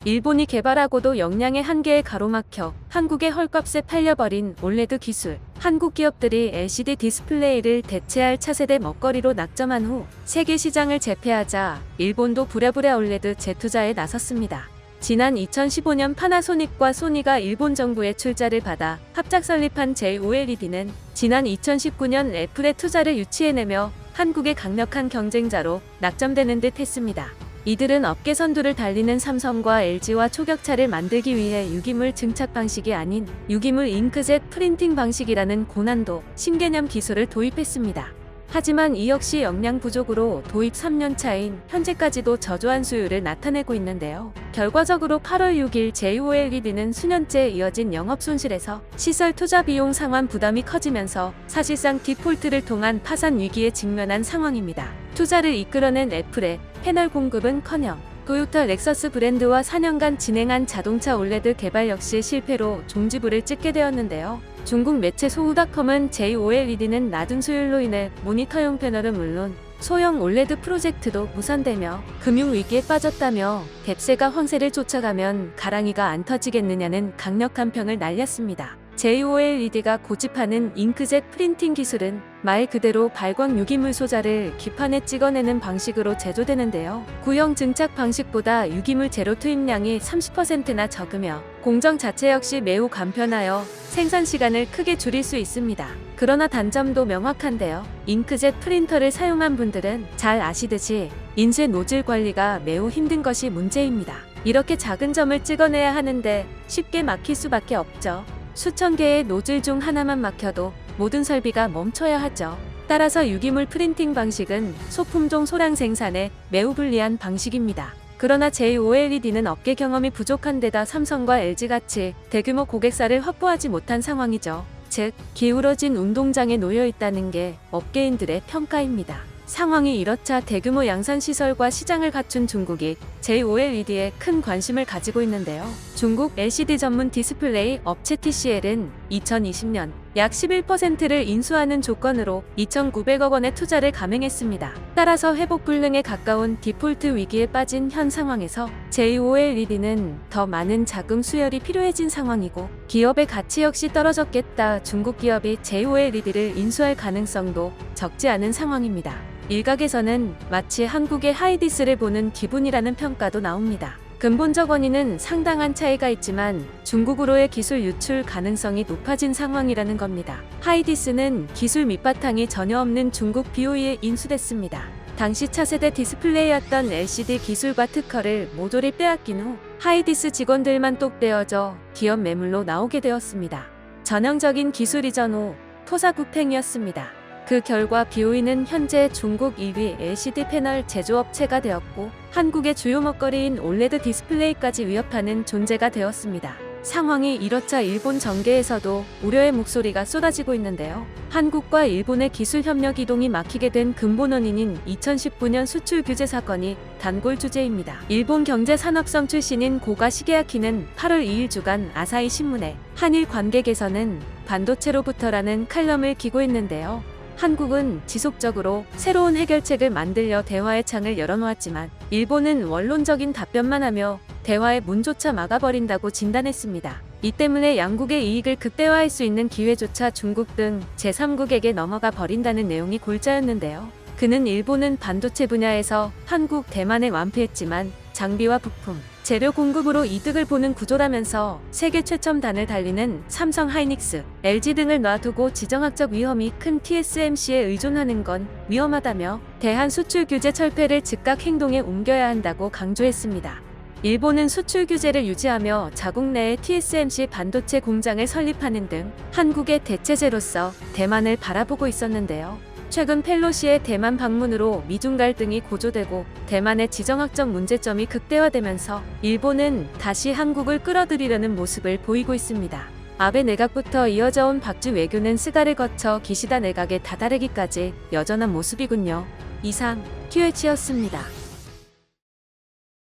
일본이 개발하고도 역량의 한계에 가로막혀 한국의 헐값에 팔려버린 올레드 기술. 한국 기업들이 LCD 디스플레이를 대체할 차세대 먹거리로 낙점한 후 세계 시장을 제패하자 일본도 부랴부랴 올레드 재투자에 나섰습니다. 지난 2015년 파나소닉과 소니가 일본 정부의 출자를 받아 합작 설립한 JOLED는 지난 2019년 애플의 투자를 유치해내며 한국의 강력한 경쟁자로 낙점되는 듯 했습니다. 이들은 업계 선두를 달리는 삼성과 LG와 초격차를 만들기 위해 유기물 증착 방식이 아닌 유기물 잉크젯 프린팅 방식이라는 고난도 신개념 기술을 도입했습니다. 하지만 이 역시 역량 부족으로 도입 3년 차인 현재까지도 저조한 수율을 나타내고 있는데요. 결과적으로 8월 6일 JOLED는 수년째 이어진 영업 손실에서 시설 투자 비용 상환 부담이 커지면서 사실상 디폴트를 통한 파산 위기에 직면한 상황입니다. 투자를 이끌어낸 애플의 패널 공급은커녕 토요타 렉서스 브랜드와 4년간 진행한 자동차 올레드 개발 역시 실패로 종지부를 찍게 되었는데요. 중국 매체 소우닷컴은 JOLED는 낮은 수율로 인해 모니터용 패널은 물론 소형 올레드 프로젝트도 무산되며 금융위기에 빠졌다며 뎁세가 황새를 쫓아가면 가랑이가 안 터지겠느냐는 강력한 평을 날렸습니다. JOLED가 고집하는 잉크젯 프린팅 기술은 말 그대로 발광 유기물 소자를 기판에 찍어내는 방식으로 제조되는데요. 구형 증착 방식보다 유기물 재료 투입량이 30%나 적으며 공정 자체 역시 매우 간편하여 생산 시간을 크게 줄일 수 있습니다. 그러나 단점도 명확한데요. 잉크젯 프린터를 사용한 분들은 잘 아시듯이 인쇄 노즐 관리가 매우 힘든 것이 문제입니다. 이렇게 작은 점을 찍어내야 하는데 쉽게 막힐 수밖에 없죠. 수천 개의 노즐 중 하나만 막혀도 모든 설비가 멈춰야 하죠. 따라서 유기물 프린팅 방식은 소품종 소량 생산에 매우 불리한 방식입니다. 그러나 JOLED는 업계 경험이 부족한 데다 삼성과 LG같이 대규모 고객사를 확보하지 못한 상황이죠. 즉, 기울어진 운동장에 놓여 있다는 게 업계인들의 평가입니다. 상황이 이렇자 대규모 양산시설과 시장을 갖춘 중국이 JOLED에 큰 관심을 가지고 있는데요. 중국 LCD 전문 디스플레이 업체 TCL은 2020년 약 11%를 인수하는 조건으로 2,900억 원의 투자를 감행했습니다. 따라서 회복 불능에 가까운 디폴트 위기에 빠진 현 상황에서 JOLED는 더 많은 자금 수혈이 필요해진 상황이고 기업의 가치 역시 떨어졌겠다. 중국 기업이 JOLED를 인수할 가능성도 적지 않은 상황입니다. 일각에서는 마치 한국의 하이디스를 보는 기분이라는 평가도 나옵니다. 근본적 원인은 상당한 차이가 있지만 중국으로의 기술 유출 가능성이 높아진 상황이라는 겁니다. 하이디스는 기술 밑바탕이 전혀 없는 중국 BOE에 인수됐습니다. 당시 차세대 디스플레이였던 LCD 기술과 특허를 모조리 빼앗긴 후 하이디스 직원들만 똑 떼어져 기업 매물로 나오게 되었습니다. 전형적인 기술 이전 후 토사구팽이었습니다. 그 결과 BOE는 현재 중국 2위 LCD 패널 제조업체가 되었고 한국의 주요 먹거리인 올레드 디스플레이까지 위협하는 존재가 되었습니다. 상황이 이렇자 일본 정계에서도 우려의 목소리가 쏟아지고 있는데요. 한국과 일본의 기술 협력 이동이 막히게 된 근본 원인인 2019년 수출 규제 사건이 단골 주제입니다. 일본 경제산업성 출신인 고가 시게아키는 8월 2일 주간 아사히 신문에 한일 관계 개선은 반도체로부터라는 칼럼을 기고했는데요. 한국은 지속적으로 새로운 해결책을 만들려 대화의 창을 열어놓았지만 일본은 원론적인 답변만 하며 대화의 문조차 막아버린다고 진단했습니다. 이 때문에 양국의 이익을 극대화할 수 있는 기회조차 중국 등 제3국에게 넘어가 버린다는 내용이 골자였는데요. 그는 일본은 반도체 분야에서 한국, 대만에 완패했지만 장비와 부품, 재료 공급으로 이득을 보는 구조라면서 세계 최첨단을 달리는 삼성 하이닉스, LG 등을 놔두고 지정학적 위험이 큰 TSMC에 의존하는 건 위험하다며 대한 수출 규제 철폐를 즉각 행동에 옮겨야 한다고 강조했습니다. 일본은 수출 규제를 유지하며 자국 내에 TSMC 반도체 공장을 설립하는 등 한국의 대체제로서 대만을 바라보고 있었는데요. 최근 펠로시의 대만 방문으로 미중 갈등이 고조되고 대만의 지정학적 문제점이 극대화되면서 일본은 다시 한국을 끌어들이려는 모습을 보이고 있습니다. 아베 내각부터 이어져 온 박주 외교는 스가를 거쳐 기시다 내각에 다다르기까지 여전한 모습이군요. 이상 QH였습니다.